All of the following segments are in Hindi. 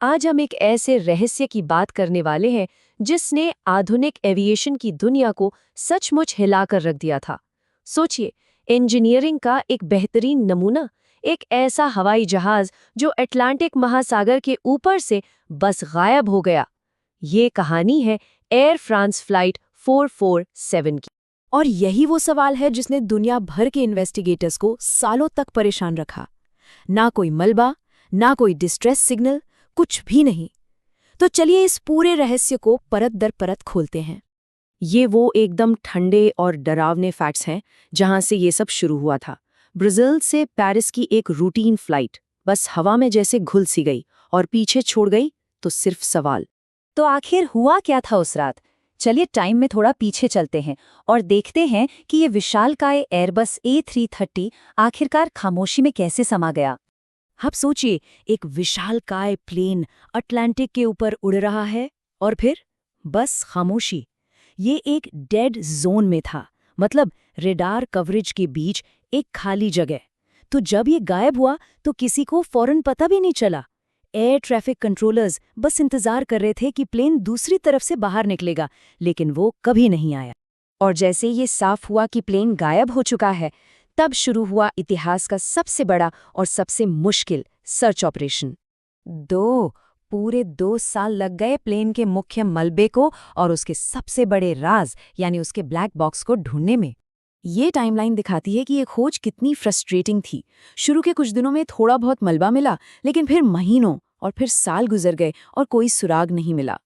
आज हम एक ऐसे रहस्य की बात करने वाले हैं जिसने आधुनिक एविएशन की दुनिया को सचमुच हिलाकर रख दिया था। सोचिए, इंजीनियरिंग का एक बेहतरीन नमूना, एक ऐसा हवाई जहाज जो अटलांटिक महासागर के ऊपर से बस गायब हो गया। ये कहानी है एयर फ्रांस फ्लाइट 447 की। और यही वो सवाल है जिसने दुनिया भर के इन्वेस्टिगेटर्स को सालों तक परेशान रखा। ना कोई मलबा, ना कोई डिस्ट्रेस सिग्नल, कुछ भी नहीं। तो चलिए इस पूरे रहस्य को परत दर परत खोलते हैं। ये वो एकदम ठंडे और डरावने फैक्ट्स हैं जहां से ये सब शुरू हुआ था। ब्राजील से पेरिस की एक रूटीन फ्लाइट बस हवा में जैसे घुल सी गई और पीछे छोड़ गई तो सिर्फ सवाल। तो आखिर हुआ क्या था उस रात? चलिए टाइम में थोड़ा पीछे चलते हैं और देखते हैं कि ये विशालकाय एयरबस A330 आखिरकार खामोशी में कैसे समा गया। आप सोचिए, एक विशालकाय प्लेन अटलांटिक के ऊपर उड़ रहा है और फिर बस खामोशी। ये एक डेड जोन में था, मतलब रेडार कवरेज के बीच एक खाली जगह। तो जब ये गायब हुआ तो किसी को फौरन पता भी नहीं चला। एयर ट्रैफिक कंट्रोलर्स बस इंतजार कर रहे थे कि प्लेन दूसरी तरफ से बाहर निकलेगा, लेकिन वो कभी नहीं आया। और जैसे ये साफ हुआ कि प्लेन गायब हो चुका है, तब शुरू हुआ इतिहास का सबसे बड़ा और सबसे मुश्किल सर्च ऑपरेशन। पूरे 2 साल लग गए प्लेन के मुख्य मलबे को और उसके सबसे बड़े राज यानी उसके ब्लैक बॉक्स को ढूंढने में। ये टाइमलाइन दिखाती है कि ये खोज कितनी फ्रस्ट्रेटिंग थी। शुरू के कुछ दिनों में थोड़ा बहुत मलबा मिला, लेकिन फिर महीनों और फिर साल गुजर गए और कोई सुराग नहीं मिला।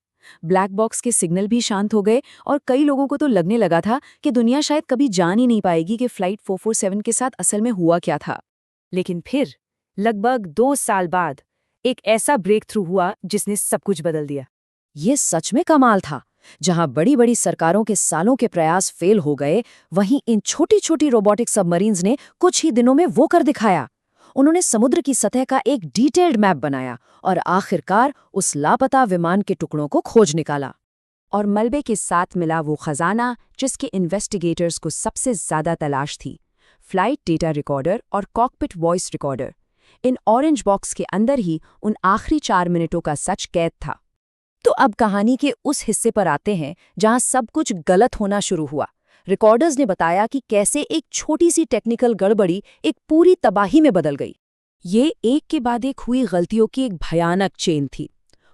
ब्लैक बॉक्स के सिग्नल भी शांत हो गए और कई लोगों को तो लगने लगा था कि दुनिया शायद कभी जान ही नहीं पाएगी कि फ्लाइट 447 के साथ असल में हुआ क्या था। लेकिन फिर लगभग 2 साल बाद एक ऐसा ब्रेक थ्रू हुआ जिसने सब कुछ बदल दिया। ये सच में कमाल था। जहां बड़ी बड़ी सरकारों के सालों के प्रयास फेल हो गए, वहीं इन छोटी छोटी रोबोटिक सबमरीन्स ने कुछ ही दिनों में वो कर दिखाया। उन्होंने समुद्र की सतह का एक डिटेल्ड मैप बनाया और आखिरकार उस लापता विमान के टुकड़ों को खोज निकाला। और मलबे के साथ मिला वो खजाना जिसके इन्वेस्टिगेटर्स को सबसे ज्यादा तलाश थी, फ्लाइट डेटा रिकॉर्डर और cockpit voice recorder. In orange box के अंदर ही उन आखिरी 4 मिनटों का सच कैद था। तो अब कहानी के उस हिस्से पर आते हैं जहां सब कुछ गलत होना शुरू हुआ। रिकॉर्डर्स ने बताया कि कैसे एक छोटी सी टेक्निकल गड़बड़ी एक पूरी तबाही में बदल गई। ये एक के बाद एक हुई गलतियों की एक भयानक चेन थी।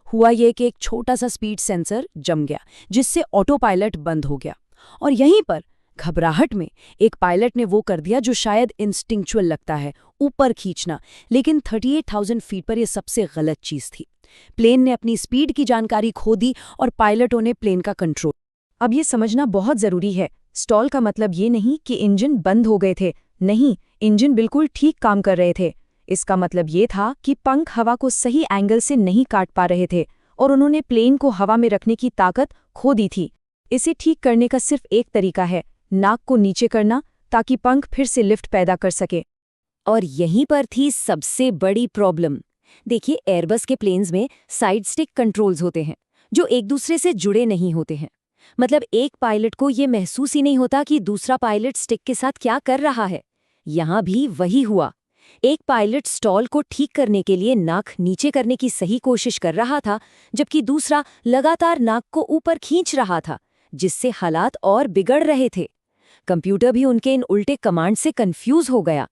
हुआ ये कि एक छोटा सा स्पीड सेंसर जम गया, जिससे ऑटो पायलट बंद हो गया। और यहीं पर घबराहट में एक पायलट ने वो कर दिया जो शायद इंस्टिंक्चुअल लगता है, ऊपर खींचना। लेकिन 38,000 फीट पर यह सबसे गलत चीज थी। प्लेन ने अपनी स्पीड की जानकारी खो दी और पायलटों ने प्लेन का कंट्रोल। अब ये समझना बहुत जरूरी है, स्टॉल का मतलब ये नहीं कि इंजन बंद हो गए थे। नहीं, इंजन बिल्कुल ठीक काम कर रहे थे। इसका मतलब ये था कि पंख हवा को सही एंगल से नहीं काट पा रहे थे और उन्होंने प्लेन को हवा में रखने की ताकत खो दी थी। इसे ठीक करने का सिर्फ एक तरीका है, नाक को नीचे करना, ताकि पंख फिर से लिफ्ट पैदा कर सके। और यहीं पर थी सबसे बड़ी प्रॉब्लम। देखिए, एयरबस के प्लेन्स में साइड स्टिक कंट्रोल्स होते हैं जो एक दूसरे से जुड़े नहीं होते हैं। मतलब एक पायलट को ये महसूस ही नहीं होता कि दूसरा पायलट स्टिक के साथ क्या कर रहा है। यहाँ भी वही हुआ। एक पायलट स्टॉल को ठीक करने के लिए नाक नीचे करने की सही कोशिश कर रहा था, जबकि दूसरा लगातार नाक को ऊपर खींच रहा था, जिससे हालात और बिगड़ रहे थे। कंप्यूटर भी उनके इन उल्टे कमांड से कंफ्यूज हो गया।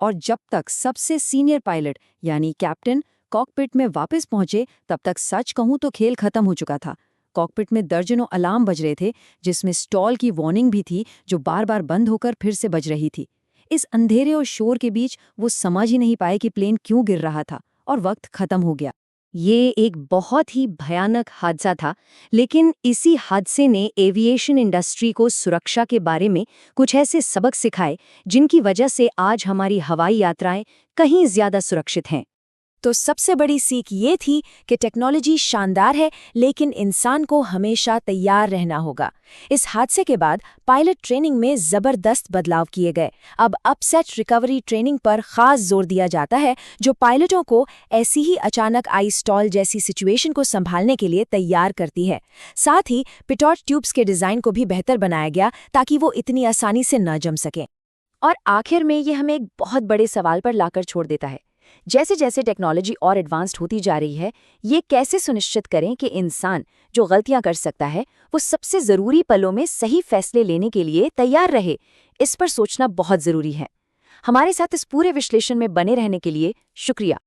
और जब तक सबसे सीनियर पायलट यानी कैप्टन कॉकपिट में वापस पहुंचे, तब तक सच कहूं तो खेल खत्म हो चुका था। कॉकपिट में दर्जनों अलार्म बज रहे थे, जिसमें स्टॉल की वार्निंग भी थी जो बार बार बंद होकर फिर से बज रही थी। इस अंधेरे और शोर के बीच वो समझ ही नहीं पाए कि प्लेन क्यों गिर रहा था और वक्त खत्म हो गया। ये एक बहुत ही भयानक हादसा था, लेकिन इसी हादसे ने एविएशन इंडस्ट्री को सुरक्षा के बारे में कुछ ऐसे सबक सिखाए जिनकी वजह से आज हमारी हवाई यात्राएं कहीं ज्यादा सुरक्षित हैं। तो सबसे बड़ी सीख ये थी कि टेक्नोलॉजी शानदार है, लेकिन इंसान को हमेशा तैयार रहना होगा। इस हादसे के बाद पायलट ट्रेनिंग में जबरदस्त बदलाव किए गए। अब अपसेट रिकवरी ट्रेनिंग पर खास जोर दिया जाता है, जो पायलटों को ऐसी ही अचानक आई स्टॉल जैसी सिचुएशन को संभालने के लिए तैयार करती है। साथ ही पिटॉट ट्यूब्स के डिजाइन को भी बेहतर बनाया गया ताकि वो इतनी आसानी से न जम सके। और आखिर में ये हमें एक बहुत बड़े सवाल पर लाकर छोड़ देता है जैसे जैसे टेक्नोलॉजी और एडवांस्ड होती जा रही है, ये कैसे सुनिश्चित करें कि इंसान जो गलतियां कर सकता है वो सबसे ज़रूरी पलों में सही फैसले लेने के लिए तैयार रहे, इस पर सोचना बहुत ज़रूरी है। हमारे साथ इस पूरे विश्लेषण में बने रहने के लिए शुक्रिया।